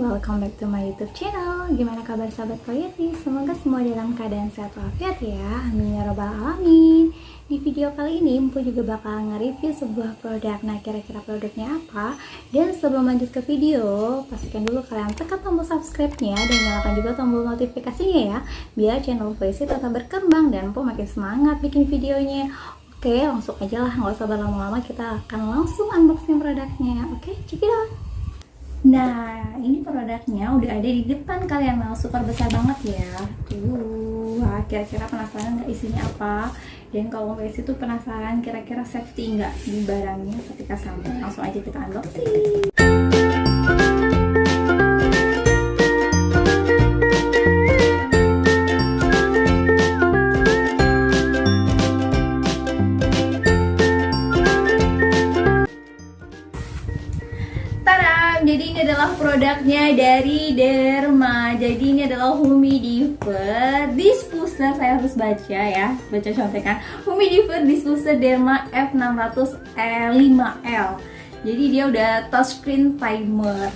welcome back to my YouTube channel. Gimana kabar sahabat Koyeti? Semoga semua dalam keadaan sehat walafiat ya. Amin ya robbal alamin. Di video kali ini Empu juga bakal nge-review sebuah produk. Nah, kira-kira produknya apa? Dan sebelum lanjut ke video, pastikan dulu kalian tekan tombol subscribe-nya dan nyalakan juga tombol notifikasinya ya, biar channel Koyeti tetap berkembang dan Empu makin semangat bikin videonya. Oke, langsung aja lah, nggak usah berlama-lama, kita akan langsung unboxing produknya. Oke, check it out. Nah, ini produknya udah ada di depan kalian, super besar banget ya. Wah, kira-kira penasaran nggak isinya apa? Dan kalau guys itu penasaran kira-kira safety nggak di barangnya ketika sampai, langsung aja kita unboxing. Jadi ini adalah produknya dari Derma. Jadi ini adalah Humidifier Diffuser. Saya harus baca ya, baca contekan. Humidifier Diffuser Derma F600E5L. Jadi dia udah touchscreen timer.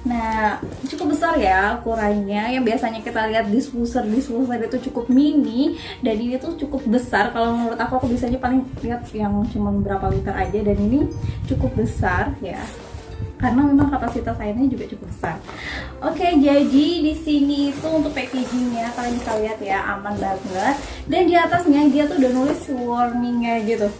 Nah, cukup besar ya ukurannya. Yang biasanya kita lihat diffuser itu cukup mini, dan ini tuh cukup besar. Kalau menurut aku biasanya paling lihat yang cuma berapa liter aja, dan ini cukup besar ya, karena memang kapasitas airnya juga cukup besar. Oke, jadi di sini itu untuk packagingnya kalian bisa lihat ya, aman banget. Dan di atasnya dia tuh udah nulis warningnya gitu.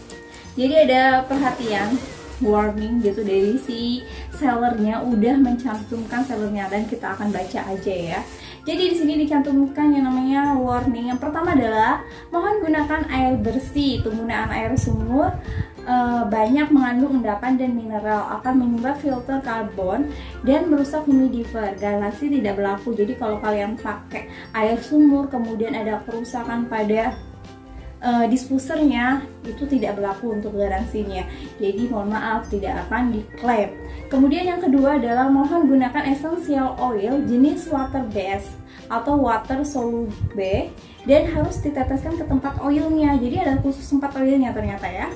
Jadi ada perhatian warning gitu dari si sellernya, udah mencantumkan sellernya, dan kita akan baca aja ya. Jadi di sini dicantumkan yang namanya warning. Yang pertama adalah mohon gunakan air bersih. Penggunaan air sumur banyak mengandung endapan dan mineral, akan menyumbat filter karbon dan merusak humidifier. Garansi tidak berlaku. Jadi kalau kalian pakai air sumur kemudian ada kerusakan pada diffusernya, itu tidak berlaku untuk garansinya. Jadi mohon maaf, tidak akan diklaim. Kemudian yang kedua adalah mohon gunakan essential oil jenis water based atau water soluble, dan harus diteteskan ke tempat oilnya. Jadi ada khusus tempat oilnya ternyata ya.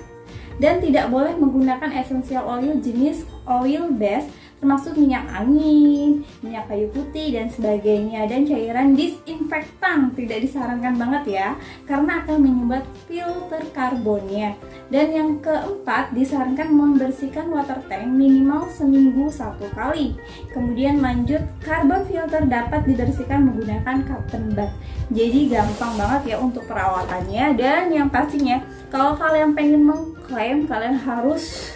Dan tidak boleh menggunakan essential oil jenis oil based, termasuk minyak angin, minyak kayu putih dan sebagainya, dan cairan disinfektan tidak disarankan banget ya, karena akan menyumbat filter karbonnya. Dan yang keempat, disarankan membersihkan water tank minimal seminggu 1 kali. Kemudian lanjut, carbon filter dapat dibersihkan menggunakan cotton bud. Jadi gampang banget ya untuk perawatannya. Dan yang pastinya kalau kalian pengen mengklaim, kalian harus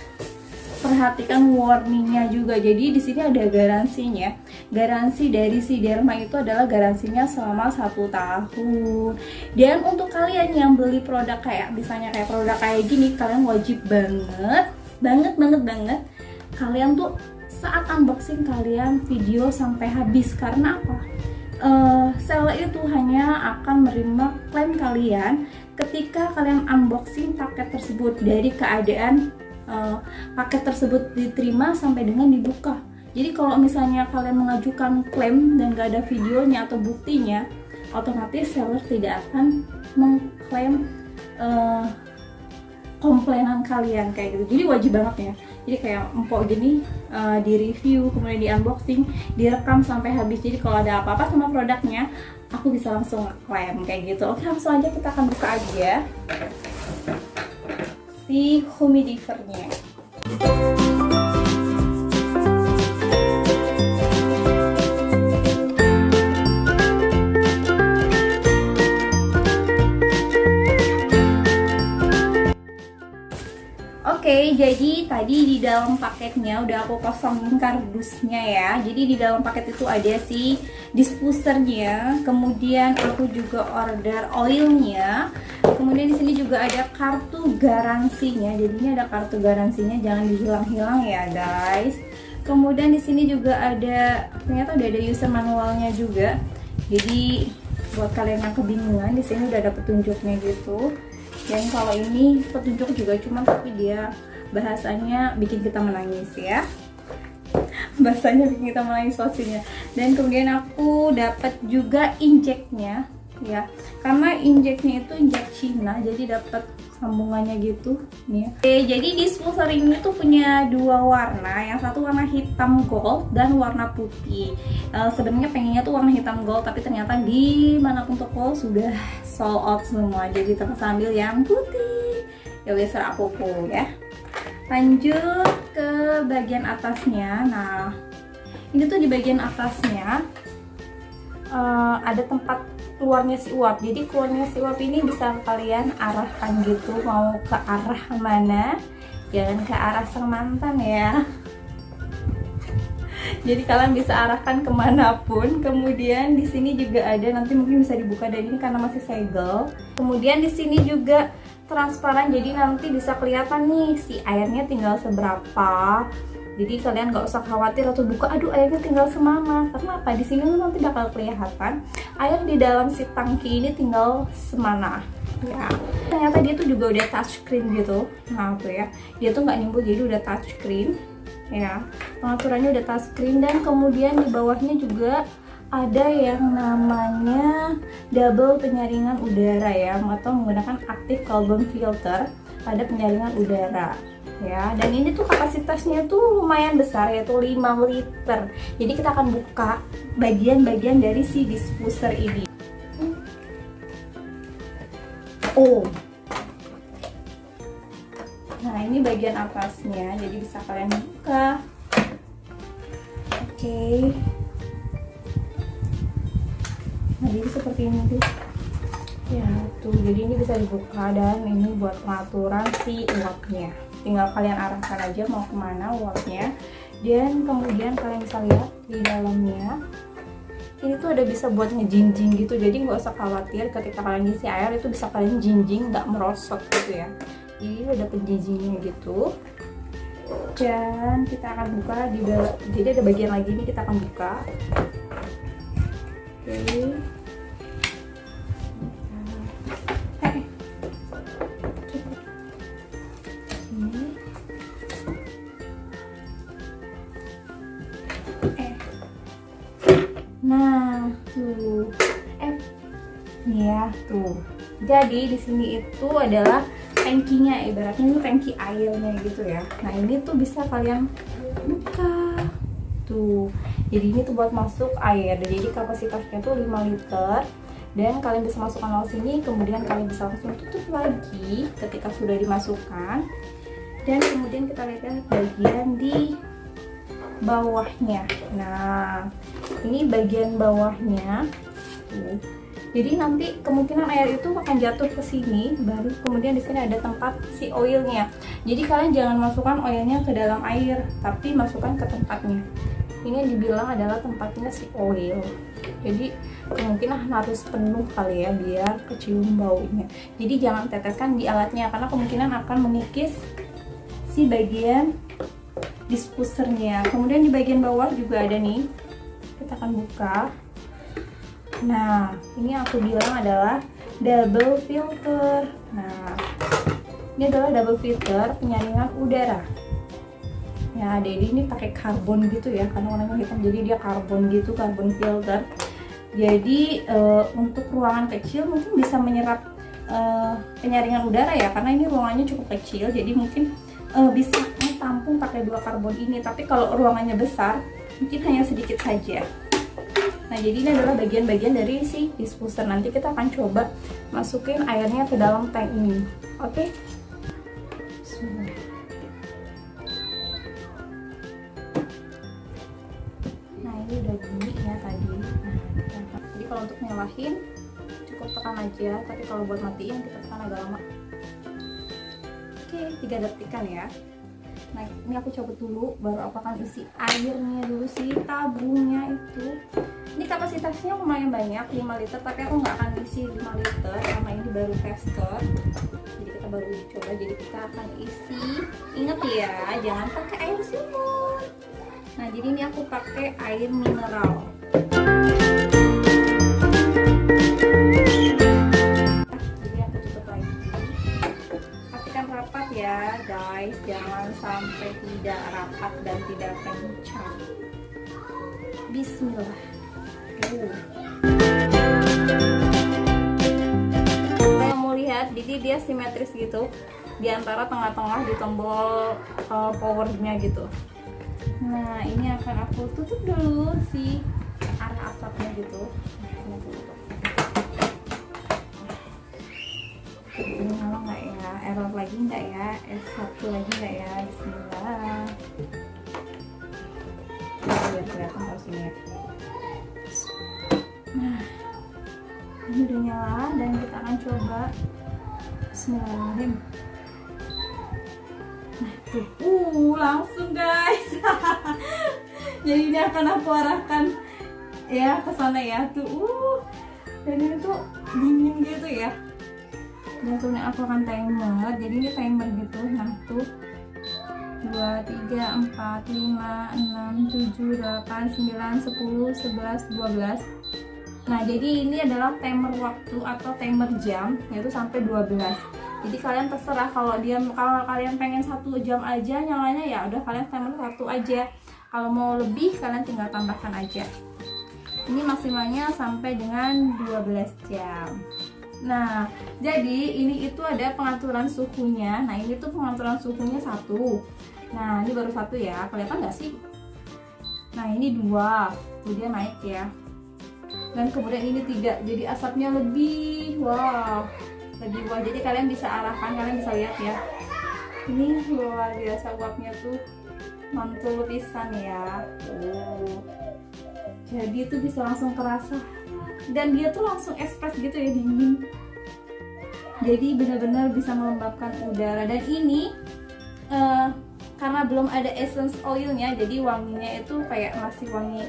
perhatikan warningnya juga. Jadi di sini ada garansinya. Garansi dari si Derma itu adalah garansinya selama 1 tahun. Dan untuk kalian yang beli produk kayak misalnya kayak produk kayak gini, kalian wajib banget kalian tuh saat unboxing kalian video sampai habis. Karena apa? Seller itu hanya akan menerima klaim kalian ketika kalian unboxing paket tersebut, dari keadaan paket tersebut diterima sampai dengan dibuka. Jadi kalau misalnya kalian mengajukan klaim dan gak ada videonya atau buktinya, otomatis seller tidak akan mengklaim komplainan kalian kayak gitu. Jadi wajib banget ya. Jadi kayak empok gini, di review, kemudian di unboxing, direkam sampai habis. Jadi kalau ada apa-apa sama produknya, aku bisa langsung klaim kayak gitu. Oke, langsung aja kita akan buka aja si humidifiernya. Oke, jadi tadi di dalam paketnya udah aku kosongin kardusnya ya. Jadi di dalam paket itu ada si diffusernya, kemudian aku juga order oilnya, kemudian di sini juga ada kartu garansinya. Jadi ini ada kartu garansinya, jangan dihilang-hilang ya guys. Kemudian di sini juga ada, ternyata udah ada user manualnya juga. Jadi buat kalian yang kebingungan, di sini udah ada petunjuknya gitu. Dan kalau ini petunjuk juga cuma, tapi dia bahasanya bikin kita menangis ya. Bahasanya bikin kita menangis pastinya. Dan kemudian aku dapat juga injeknya ya. Karena injeknya itu injek Cina, jadi dapat sambungannya gitu nih ya. Oke, jadi diffuser ini tuh punya dua warna, yang satu warna hitam gold dan warna putih. Sebenarnya pengennya tuh warna hitam gold, tapi ternyata di manapun toko sudah sold out semua, jadi terpaksa ambil yang putih. Ya wes apa-apa ya. Lanjut ke bagian atasnya. Nah, ini tuh di bagian atasnya ada tempat keluarnya si uap. Jadi keluarnya si uap ini bisa kalian arahkan gitu, mau ke arah mana, jangan ke arah sang mantan ya. Jadi kalian bisa arahkan kemanapun. Kemudian di sini juga ada, nanti mungkin bisa dibuka, dan ini karena masih segel. Kemudian di sini juga transparan, jadi nanti bisa kelihatan nih si airnya tinggal seberapa. Jadi kalian nggak usah khawatir atau buka, aduh airnya tinggal semana. Karena apa? Di sini tuh nanti bakal kelihatan air di dalam si tangki ini tinggal semana. Ya, ternyata dia tuh juga udah touchscreen gitu. Nah tuh ya, dia tuh nggak nimbul, jadi udah touchscreen. Ya, pengaturannya udah touchscreen, dan kemudian di bawahnya juga ada yang namanya double penyaringan udara ya, atau menggunakan active carbon filter pada penyaringan udara. Ya, dan ini tuh kapasitasnya tuh lumayan besar, yaitu 5 liter. Jadi kita akan buka bagian-bagian dari si diffuser ini. Oh, nah ini bagian atasnya, jadi bisa kalian buka. Oke. Nah, jadi seperti ini tuh. Ya tuh, jadi ini bisa dibuka, dan ini buat pengaturan si uapnya. Tinggal kalian arahkan aja mau kemana uapnya, dan kemudian kalian bisa lihat di dalamnya ini tuh ada bisa buat ngejinjing gitu, jadi nggak usah khawatir ketika kalian isi air itu bisa kalian jinjing, nggak merosot gitu ya. Jadi ada penjinjingnya gitu, dan kita akan buka di dalam. Jadi ada bagian lagi nih, kita akan buka. Oke. Nah, tuh. Nih ya, tuh. Jadi di sini itu adalah tangkinya, ibaratnya itu tangki airnya gitu ya. Nah, ini tuh bisa kalian buka. Tuh. Jadi ini tuh buat masuk air. Jadi kapasitasnya tuh 5 liter. Dan kalian bisa masukkan langsung sini, kemudian kalian bisa langsung tutup lagi ketika sudah dimasukkan. Dan kemudian kita lihat bagian di bawahnya. Nah, ini bagian bawahnya tuh. Jadi nanti kemungkinan air itu akan jatuh ke sini, baru kemudian di sini ada tempat si oilnya. Jadi kalian jangan masukkan oilnya ke dalam air, tapi masukkan ke tempatnya. Ini yang dibilang adalah tempatnya si oil. Jadi kemungkinan harus penuh kali ya, biar kecium baunya. Jadi jangan teteskan di alatnya, karena kemungkinan akan mengikis si bagian diffusernya. Kemudian di bagian bawah juga ada nih, kita akan buka. Nah, ini yang aku bilang adalah double filter. Nah, ini adalah double filter penyaringan udara. Ya, jadi ini pakai karbon gitu ya, karena warnanya hitam, jadi dia karbon gitu, karbon filter. Jadi untuk ruangan kecil mungkin bisa menyerap penyaringan udara ya, karena ini ruangannya cukup kecil, jadi mungkin bisa tampung pakai 2 karbon ini. Tapi kalau ruangannya besar mungkin hanya sedikit saja. Nah, jadi ini adalah bagian-bagian dari si diffuser. Nanti kita akan coba masukin airnya ke dalam tank ini. Oke. Nah, ini udah bunyi ya tadi. Nah, jadi kalau untuk nyalahin cukup tekan aja, tapi kalau buat matiin kita tekan agak lama. Oke, 3 detikan ya. Nah, ini aku coba dulu, baru aku akan isi airnya dulu, si tabungnya itu. Ini kapasitasnya lumayan banyak, 5 liter, tapi aku nggak akan isi 5 liter karena ini baru tester. Jadi kita baru coba, jadi kita akan isi. Ingat ya, jangan pakai air sumur. Nah, jadi ini aku pakai air mineral. Jadi aku tutup lagi. Pastikan rapat ya guys, jangan sampai tidak rapat dan tidak kencang. Bismillah. Saya mau lihat di jadi dia simetris gitu di antara tengah-tengah di tombol powernya gitu. Nah ini akan aku tutup dulu si arah asapnya gitu. Ini nyala nggak ya? Error lagi nggak ya? S1 lagi nggak ya? Bismillah. Biar kelihatan harus ini ya. Nah ini udah nyala dan kita akan coba. Bismillahirrahmanirrahim. Nah tuh, langsung guys. Jadi ini akan aku arahkan ya ke sana ya tuh. Dan ini tuh dingin gitu ya. Dan kemudian aku akan timer. Jadi ini timer gitu. Nah tuh 2, 3, 4, 5, 6, 7, 8, 9, 10, 11, 12. Nah jadi ini adalah timer waktu atau timer jam, yaitu sampai 12. Jadi kalian terserah, kalau kalian pengen 1 jam aja nyalanya ya udah kalian timer 1 aja. Kalau mau lebih kalian tinggal tambahkan aja. Ini maksimalnya sampai dengan 12 jam. Nah jadi ini itu ada pengaturan suhunya. Nah ini tuh pengaturan suhunya 1. Nah ini baru 1 ya, kelihatan nggak sih? Nah ini 2, tuh dia naik ya. Dan kemudian ini 3, jadi asapnya lebih lebih wah. Jadi kalian bisa arahkan, kalian bisa lihat ya. Ini luar biasa uapnya tuh, mantul pisan ya. Jadi itu bisa langsung kerasa. Dan dia tuh langsung ekspres gitu ya, dingin. Jadi benar-benar bisa melembabkan udara. Dan ini karena belum ada essence oilnya, jadi wanginya itu kayak masih wangi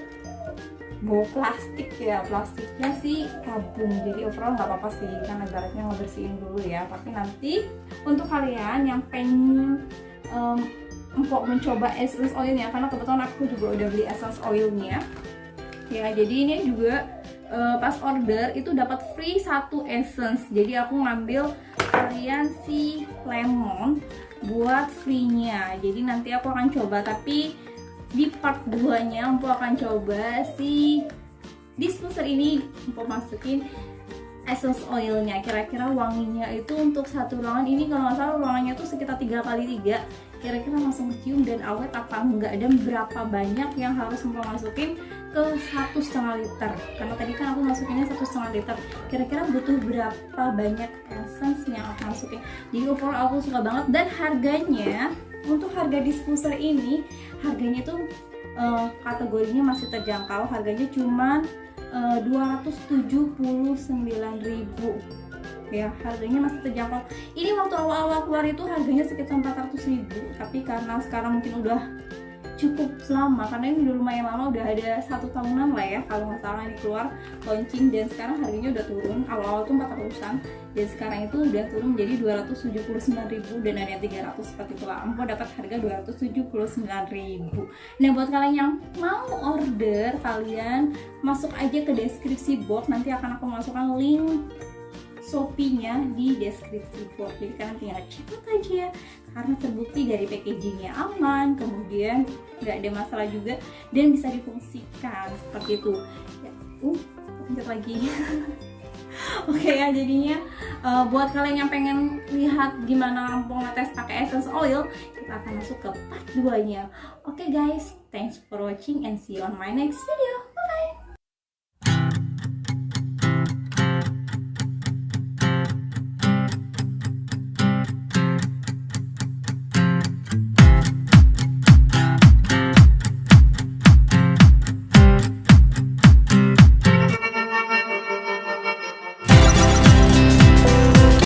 bau plastik ya. Plastiknya sih kabung, jadi overall nggak apa-apa sih, karena ibaratnya ngebersihin dulu ya. Tapi nanti untuk kalian yang pengen empok mencoba essence oilnya, karena kebetulan aku juga udah beli essence oilnya ya. Jadi ini juga pas order itu dapat free 1 essence. Jadi aku ngambil varian si lemon buat free-nya. Jadi nanti aku akan coba, tapi di part 2 nya aku akan coba si diffuser ini, aku masukin essence oilnya. Kira-kira wanginya itu untuk satu ruangan ini, kalau nggak salah ruangannya tuh sekitar 3x3, kira-kira langsung cium dan awet apa enggak, dan berapa banyak yang harus aku masukin ke 1,5 liter. Karena tadi kan aku masukinnya 1,5 liter, kira-kira butuh berapa banyak essence yang aku masukin. Jadi overall aku suka banget. Dan harganya, untuk harga diffuser ini, harganya tuh kategorinya masih terjangkau. Harganya cuma 279.000 ya, harganya masih terjangkau. Ini waktu awal-awal keluar itu harganya sekitar 400.000, tapi karena sekarang mungkin udah cukup lama, karena ini udah lumayan lama, udah ada 1 tahunan lah ya kalau nggak salah ini keluar launching. Dan sekarang harganya udah turun, awal-awal tuh 400-an, dan sekarang itu udah turun menjadi 279.000 dan ada yang 300 seperti itulah. Aku dapat harga 279.000. Nah buat kalian yang mau order, kalian masuk aja ke deskripsi box, nanti akan aku masukkan link Shopee-nya di deskripsi box. Jadi kalian tinggal check out aja, karena terbukti dari packagingnya aman, kemudian nggak ada masalah juga, dan bisa difungsikan seperti itu ya. Lanjut lagi. Oke ya, jadinya buat kalian yang pengen lihat gimana Ampong ngetes pakai essence oil, kita akan masuk ke part 2 nya. Oke guys, thanks for watching and see you on my next video.